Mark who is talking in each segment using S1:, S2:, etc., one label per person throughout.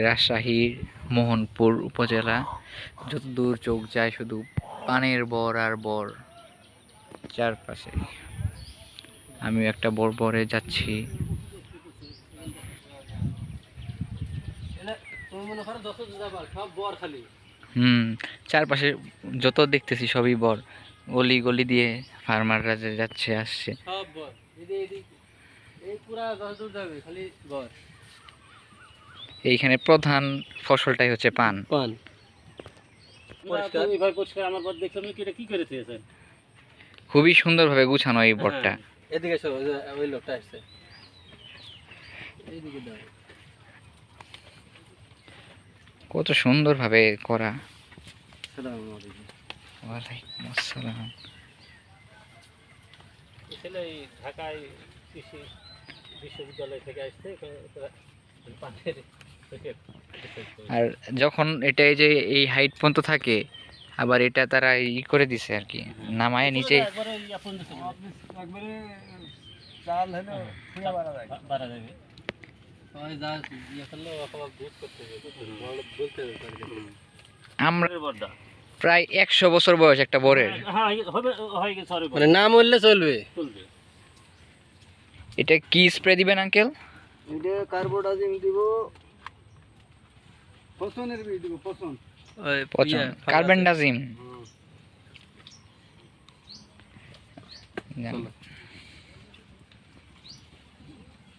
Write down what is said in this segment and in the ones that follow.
S1: রাজশাহীর মোহনপুর উপজেলা, যতদূর চোখ যায় শুধু পানের বর আর বর চারপাশে। আমিও একটা বরে যাচ্ছি। চারপাশে যত দেখতেছি সবই বর, গলি গলি দিয়ে ফার্মাররা যে যাচ্ছে আসছে সব বর। এই পুরা যতদূর যাবে খালি বর। এইখানে প্রধান ফসলটাই হচ্ছে পান। পান খুবই সুন্দরভাবে গুছানো এই বরটা। এদিকে ওই লোকটা আসছে, এইদিকে দাও। কত সুন্দরভাবে করা। ওয়ালাইকুম আসসালাম। ছেলে ঢাকায় কৃষি বিশ্ববিদ্যালয় থেকে আসছে। আর যখন এটা এই যে এই হাইট পর্যন্ত থাকে, আবার এটা তারা ই করে দিছে আর কি, নামায় নিচে। আমরা প্রায় 100 বছর বয়স একটা বরের, মানে না মরলে চলবে। এটা কি স্প্রে দিবেন আঙ্কেল? এটা কার্বোডাজিম দিব, পছনের বীজ দিব, পছন কার্বেন্ডাজিম।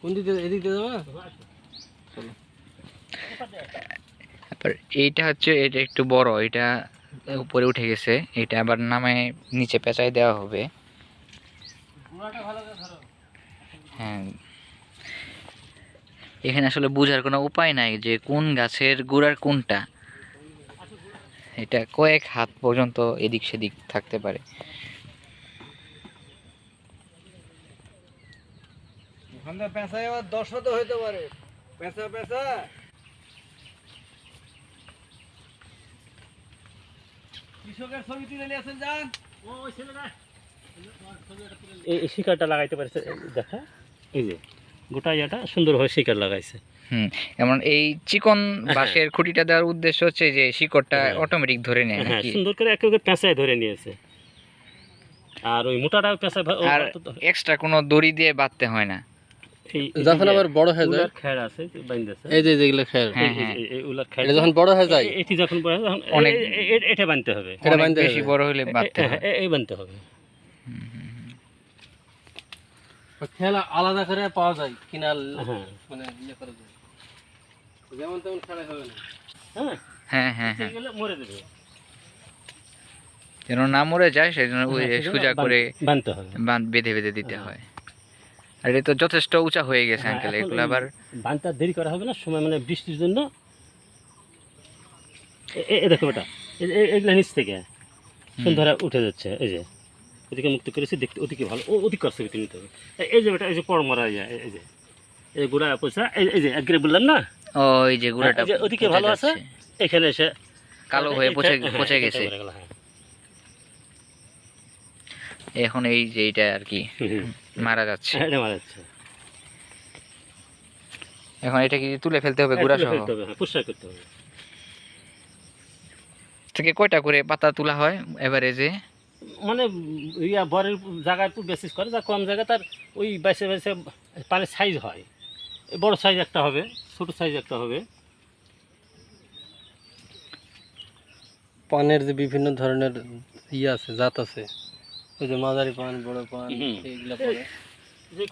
S1: কোন দিকে? এদিক দিয়ে যাবো না? তারপর এইটা হচ্ছে, এটা একটু বড়, এটা উপরে উঠে গেছে, এটা আবার নামে নিচে পেঁচাই দেওয়া হবে। হ্যাঁ, এখানে আসলে বোঝার কোনো উপায় নাই যে কোন গাছের গোড়ার কোনটা। এটা কয়েক হাত পর্যন্ত এদিক সেদিক থাকতে পারে। ওখানে পেঁচাই আবার 10 হাত হইতে পারে। পেঁচা পেঁচা কৃষকের ছবি তুলে নিয়েছেন যান। ওই ছেলেটা এই শিকারটা লাগাইতে পারছে, দেখা এই যে গোটা ইয়াটা সুন্দরভাবে শিকার লাগাইছে। এমন এই চিকন বাঁশের খুঁটিটা দেওয়ার উদ্দেশ্য হচ্ছে যে শিকড়টা অটোমেটিক ধরে নেয়, হ্যাঁ, সুন্দর করে একেবারে পেঁচায় ধরে নিয়েছে। আর ওই মোটাটা পেঁচায়, আর এক্সট্রা কোনো দড়ি দিয়ে বাঁধতে হয় না। যখন আবার বড় হয়ে যায়, খের আছে বাইন্দাছে, এই যে যেগুলো খের, এই উলার খের যখন বড় হয়ে যায়, এটি যখন বড় হয় তখন অনেক এটা বাঁধতে হবে। এটা বাঁধতে হবে, বেশি বড় হলে বাঁধতে হবে, এই বাঁধতে হবে। খেলা আলাদা করে পাওয়া যায় কিনা, মানে ইয়ে করে যায়, যেমন তেমন খেলা হবে না। হ্যাঁ হ্যাঁ হ্যাঁ, মরে যাবে, যেন না মরে যায় সেজন্য ওই সোজা করে বাঁধতে হবে, বেঁধে বেঁধে দিতে হয়। আর এটা তো যথেষ্ট উঁচা হয়ে গেছে আঙ্কেল, এগুলো আবার বাঁধতে দেরি করা হবে না, সময় মানে বৃষ্টির জন্য। দেখো এটা, এগুলা নিচ থেকে সুন্দর উঠে যাচ্ছে, এই যে ওদিকে মুক্ত করেছি, দেখতে ওদিকে ভালো, ওদিক করছে নিতে হবে। এই যে ওটা, এই যে পড় মরা যায়, এই যে এই গুড়া পয়সা, এই যে একবারে বললাম না, ও এই যে গুড়াটা ওদিকে ভালো আছে, এখানে এসে কালো হয়ে পচে গেছে। এখন এই যে এটা আর কি মারা যাচ্ছে, মারা যাচ্ছে। এখন এটা কি তুলে ফেলতে হবে গুড়া সহ? পরিষ্কার করতে হবে। থেকে কয়টা করে পাতা তোলা হয় এভারেজে? মানে ইয়া বরের জায়গায় একটু বেসিস করে, যা কম জায়গা তার ওই বাইসে বাইসে পানের সাইজ হয়। বড় সাইজ একটা হবে, ছোট সাইজ একটা হবে। পানের যে বিভিন্ন ধরনের ইয়ে আছে, জাত আছে, ওই যে মাঝারি পান, বড় পান, এইগুলা পড়ে যে